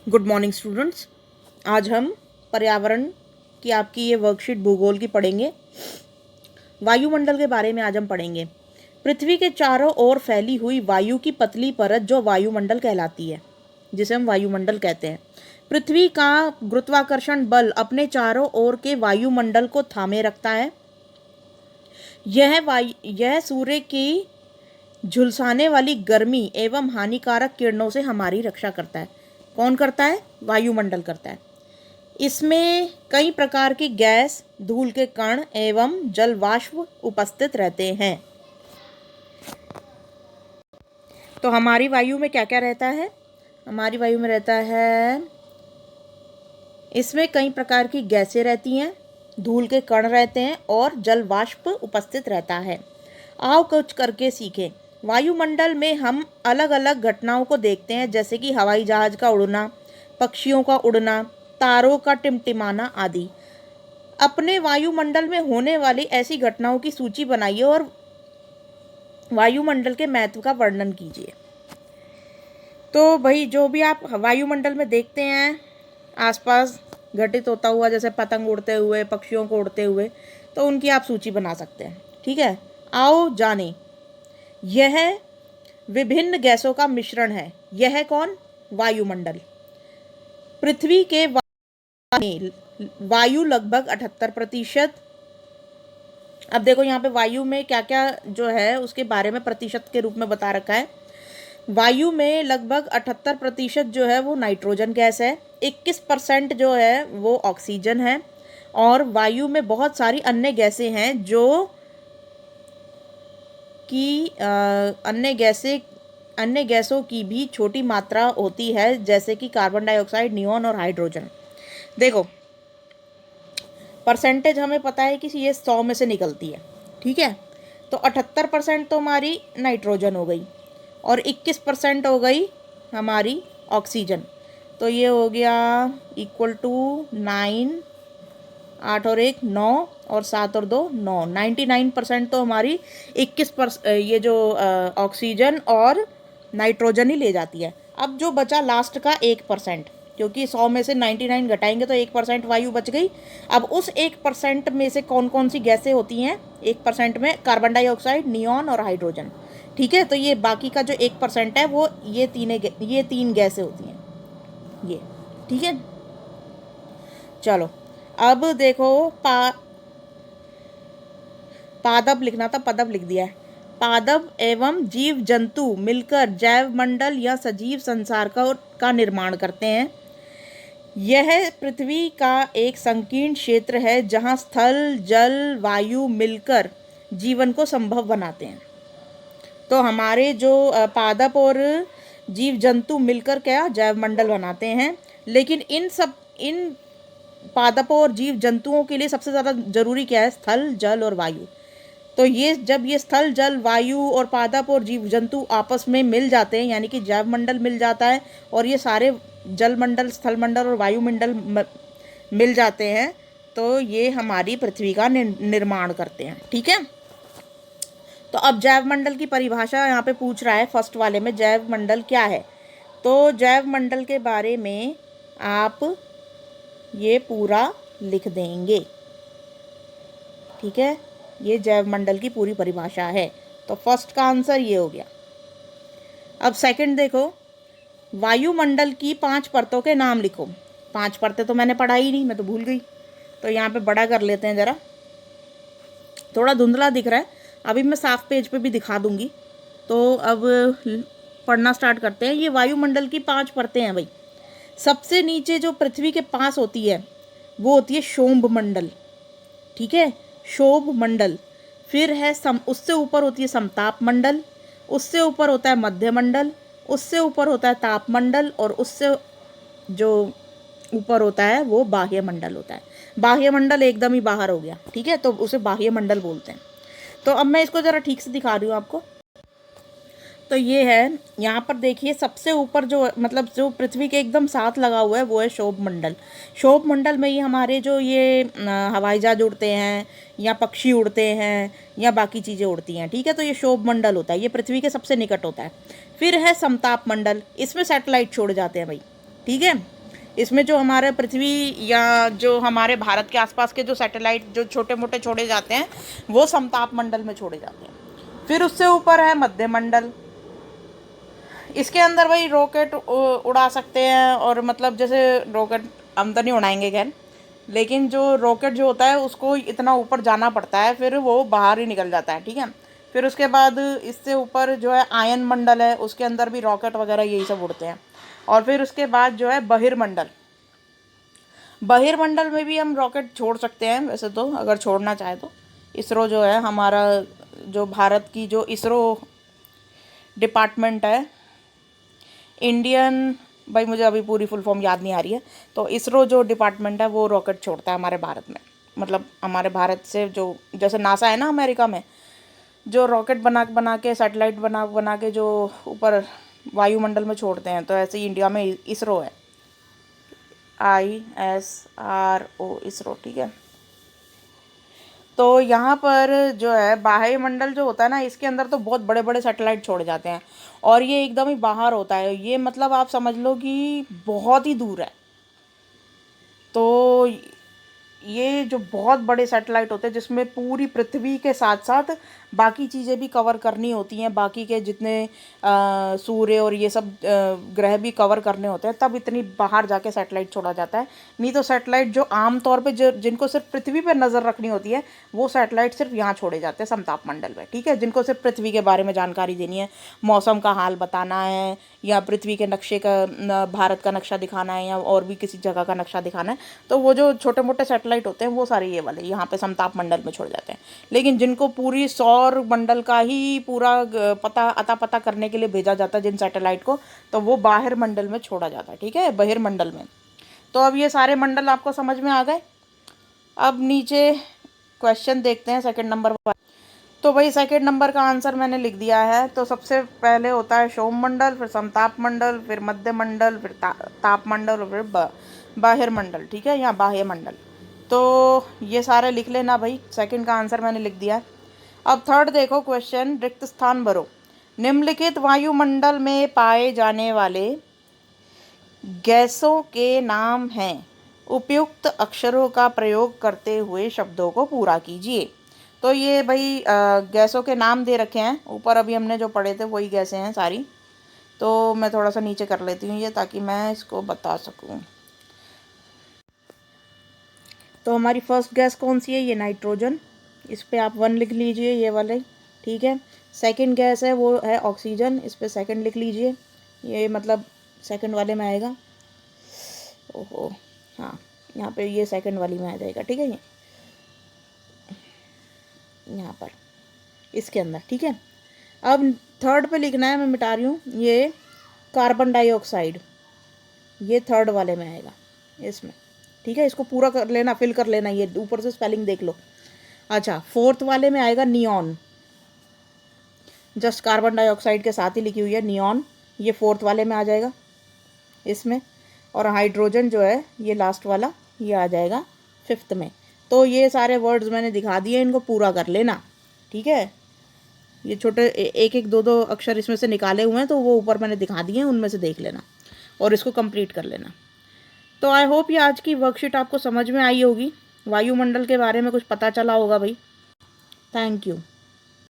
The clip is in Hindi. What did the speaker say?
Good morning students. आज हम पर्यावरण की आपकी ये वर्कशीट भूगोल की पढ़ेंगे। वायुमंडल के बारे में आज हम पढ़ेंगे। पृथ्वी के चारों ओर फैली हुई वायु की पतली परत जो वायुमंडल कहलाती है, जिसे हम वायुमंडल कहते हैं। पृथ्वी का गुरुत्वाकर्षण बल अपने चारों ओर के वायुमंडल को थामे रखता है। यह सूर्य की झुलसाने वाली गर्मी एवं हानिकारक किरणों से हमारी रक्षा करता है। कौन करता है? वायुमंडल करता है। इसमें कई प्रकार की गैस, धूल के कण एवं जल वाष्प उपस्थित रहते हैं। तो हमारी वायु में क्या क्या रहता है? हमारी वायु में रहता है, इसमें कई प्रकार की गैसें रहती हैं, धूल के कण रहते हैं और जल वाष्प उपस्थित रहता है। आओ कुछ करके सीखें। वायुमंडल में हम अलग अलग घटनाओं को देखते हैं, जैसे कि हवाई जहाज का उड़ना, पक्षियों का उड़ना, तारों का टिमटिमाना आदि। अपने वायुमंडल में होने वाली ऐसी घटनाओं की सूची बनाइए और वायुमंडल के महत्व का वर्णन कीजिए। तो भाई, जो भी आप वायुमंडल में देखते हैं आसपास घटित होता हुआ, जैसे पतंग उड़ते हुए, पक्षियों को उड़ते हुए, तो उनकी आप सूची बना सकते हैं। ठीक है, आओ जानें। यह विभिन्न गैसों का मिश्रण है। यह कौन? वायुमंडल। पृथ्वी के वायु लगभग 78%। अब देखो यहाँ पे वायु में क्या क्या जो है उसके बारे में प्रतिशत के रूप में बता रखा है। वायु में लगभग 78% जो है वो नाइट्रोजन गैस है, 21% जो है वो ऑक्सीजन है, और वायु में बहुत सारी अन्य गैसें हैं जो कि अन्य गैसों की भी छोटी मात्रा होती है, जैसे कि कार्बन डाइऑक्साइड, नियॉन और हाइड्रोजन। देखो, परसेंटेज हमें पता है कि ये 100 में से निकलती है। ठीक है, तो 78% तो हमारी नाइट्रोजन हो गई और 21% हो गई हमारी ऑक्सीजन। तो ये हो गया इक्वल टू 9, 8 और 1 9 और 7 और 2 9, 99% तो हमारी 21% ये जो ऑक्सीजन और नाइट्रोजन ही ले जाती है। अब जो बचा लास्ट का 1%, क्योंकि 100 में से 99 घटाएंगे तो 1% वायु बच गई। अब उस 1% में से कौन कौन सी गैसें होती हैं? 1% में कार्बन डाइऑक्साइड, नियॉन और हाइड्रोजन। ठीक है, तो ये बाकी का जो 1% है वो ये तीन गैसें होती हैं ये। ठीक है, चलो अब देखो, पादप लिखना था, पदप लिख दिया है। पादप एवं जीव जंतु मिलकर जैव मंडल या सजीव संसार का निर्माण करते हैं। यह पृथ्वी का एक संकीर्ण क्षेत्र है जहाँ स्थल, जल, वायु मिलकर जीवन को संभव बनाते हैं। तो हमारे जो पादप और जीव जंतु मिलकर क्या जैव मंडल बनाते हैं। लेकिन इन पादपों और जीव जंतुओं के लिए सबसे ज़्यादा जरूरी क्या है? स्थल, जल और वायु। तो ये जब ये स्थल, जल, वायु और पादप और जीव जंतु आपस में मिल जाते हैं, यानी कि जैव मंडल मिल जाता है, और ये सारे जल मंडल, स्थल मंडल और वायुमंडल मिल जाते हैं, तो ये हमारी पृथ्वी का निर्माण करते हैं। ठीक है, तो अब जैव मंडल की परिभाषा यहाँ पे पूछ रहा है फर्स्ट वाले में, जैव मंडल क्या है? तो जैव मंडल के बारे में आप ये पूरा लिख देंगे। ठीक है, ये जैव मंडल की पूरी परिभाषा है। तो फर्स्ट का आंसर ये हो गया। अब सेकंड देखो, वायुमंडल की 5 परतों के नाम लिखो। 5 परतें तो मैंने पढ़ा ही नहीं, मैं तो भूल गई। तो यहाँ पे बड़ा कर लेते हैं, ज़रा थोड़ा धुंधला दिख रहा है, अभी मैं साफ पेज पे भी दिखा दूंगी। तो अब पढ़ना स्टार्ट करते हैं। ये वायुमंडल की 5 परतें हैं भाई। सबसे नीचे जो पृथ्वी के पास होती है वो होती है शोभ मंडल। ठीक है, शोभ मंडल। फिर है उससे ऊपर होती है समताप मंडल, उससे ऊपर होता है मध्य मंडल, उससे ऊपर होता है ताप मंडल, और उससे जो ऊपर होता है वो बाह्य मंडल होता है। बाह्य मंडल एकदम ही बाहर हो गया। ठीक है, तो उसे बाह्य मंडल बोलते हैं। तो अब मैं इसको ज़रा ठीक से दिखा रही हूँ आपको। तो ये है, यहाँ पर देखिए सबसे ऊपर जो मतलब जो पृथ्वी के एकदम साथ लगा हुआ है वो है शोभ मंडल। शोभ मंडल में ही हमारे जो ये हवाई जहाज उड़ते हैं, या पक्षी उड़ते हैं, या बाकी चीज़ें उड़ती हैं। ठीक है, तो ये शोभ मंडल होता है, ये पृथ्वी के सबसे निकट होता है। फिर है समताप मंडल, इसमें सैटेलाइट छोड़ जाते हैं भाई। ठीक है, इसमें जो हमारे पृथ्वी या जो हमारे भारत के आसपास के जो सैटेलाइट जो छोटे मोटे छोड़े जाते हैं वो समताप मंडल में छोड़े जाते हैं। फिर उससे ऊपर है मध्य मंडल। इसके अंदर वही रॉकेट उड़ा सकते हैं, और मतलब जैसे रॉकेट हम तो नहीं उड़ाएंगे खैर, लेकिन जो रॉकेट जो होता है उसको इतना ऊपर जाना पड़ता है, फिर वो बाहर ही निकल जाता है, ठीक है। फिर उसके बाद इससे ऊपर जो है आयन मंडल है, उसके अंदर भी रॉकेट वगैरह यही सब उड़ते हैं। और फिर उसके बाद जो है बहिर्मंडल। बहिर्मंडल में भी हम रॉकेट छोड़ सकते हैं वैसे तो, अगर छोड़ना चाहे तो। इसरो जो है हमारा, जो भारत की जो इसरो डिपार्टमेंट है, इंडियन, भाई मुझे अभी पूरी फुल फॉर्म याद नहीं आ रही है, तो इसरो जो डिपार्टमेंट है वो रॉकेट छोड़ता है हमारे भारत में। मतलब हमारे भारत से जो, जैसे नासा है ना अमेरिका में, जो रॉकेट बना बना के, सैटेलाइट बना बना के जो ऊपर वायुमंडल में छोड़ते हैं, तो ऐसे ही इंडिया में इसरो है, ISRO, इसरो, ठीक है। तो यहाँ पर जो है बाह्य मंडल जो होता है ना, इसके अंदर तो बहुत बड़े बड़े सैटेलाइट छोड़े जाते हैं, और ये एकदम ही बाहर होता है, ये मतलब आप समझ लो कि बहुत ही दूर है। तो ये जो बहुत बड़े सैटेलाइट होते हैं जिसमें पूरी पृथ्वी के साथ साथ बाकी चीज़ें भी कवर करनी होती हैं, बाकी के जितने सूर्य और ये सब ग्रह भी कवर करने होते हैं, तब इतनी बाहर जाके सैटेलाइट छोड़ा जाता है। नहीं तो सैटेलाइट जो आम तौर पे जो जिनको सिर्फ पृथ्वी पर नज़र रखनी होती है, वो सैटेलाइट सिर्फ यहाँ छोड़े जाते हैं समताप मंडल में, ठीक है। जिनको सिर्फ पृथ्वी के बारे में जानकारी देनी है, मौसम का हाल बताना है, या पृथ्वी के नक्शे का, भारत का नक्शा दिखाना है, या और भी किसी जगह का नक्शा दिखाना है, तो वो जो छोटे मोटे सैटेलाइट होते हैं वो सारे ये वाले यहाँ पे समताप मंडल में छोड़ जाते हैं। लेकिन जिनको पूरी सौर मंडल का ही पूरा पता अता पता करने के लिए भेजा जाता है जिन सैटेलाइट को, तो वो बाहर मंडल में छोड़ा जाता है, ठीक है, बहिर्मंडल में। तो अब ये सारे मंडल आपको समझ में आ गए। अब नीचे क्वेश्चन देखते हैं सेकंड नंबर पर। तो भाई सेकंड नंबर का आंसर मैंने लिख दिया है। तो सबसे पहले होता है सोम मंडल, फिर समताप मंडल, फिर मध्य मंडल, फिर ताप मंडल, और फिर बाह्य मंडल, ठीक है, या बाह्य मंडल। तो ये सारे लिख लेना भाई, सेकंड का आंसर मैंने लिख दिया। अब थर्ड देखो क्वेश्चन, रिक्त स्थान भरो। निम्नलिखित वायुमंडल में पाए जाने वाले गैसों के नाम हैं, उपयुक्त अक्षरों का प्रयोग करते हुए शब्दों को पूरा कीजिए। तो ये भाई गैसों के नाम दे रखे हैं ऊपर, अभी हमने जो पढ़े थे वही गैसें हैं सारी। तो मैं थोड़ा सा नीचे कर लेती हूँ ये, ताकि मैं इसको बता सकूँ। तो हमारी फर्स्ट गैस कौन सी है? ये नाइट्रोजन। इस पर आप 1 लिख लीजिए, ये वाले, ठीक है। सेकंड गैस है वो है ऑक्सीजन, इस पर 2 लिख लीजिए, ये मतलब सेकंड वाले में आएगा। ओहो, हाँ, यहाँ पे ये सेकंड वाली में आ जाएगा, ठीक है, ये यहाँ पर इसके अंदर, ठीक है। अब थर्ड पे लिखना है, मैं मिटा रही हूँ, ये कार्बन डाइऑक्साइड, ये थर्ड वाले में आएगा इसमें, ठीक है। इसको पूरा कर लेना, फिल कर लेना, ये ऊपर से स्पेलिंग देख लो। अच्छा, फोर्थ वाले में आएगा नियॉन, जस्ट कार्बन डाइऑक्साइड के साथ ही लिखी हुई है नियॉन, ये फोर्थ वाले में आ जाएगा इसमें। और हाइड्रोजन जो है ये लास्ट वाला, ये आ जाएगा फिफ्थ में। तो ये सारे वर्ड्स मैंने दिखा दिए, इनको पूरा कर लेना, ठीक है। ये छोटे एक एक दो दो अक्षर इसमें से निकाले हुए हैं, तो वो ऊपर मैंने दिखा दिए हैं, उनमें से देख लेना और इसको कंप्लीट कर लेना। तो आई होप ये आज की वर्कशीट आपको समझ में आई होगी, वायुमंडल के बारे में कुछ पता चला होगा भाई। Thank you.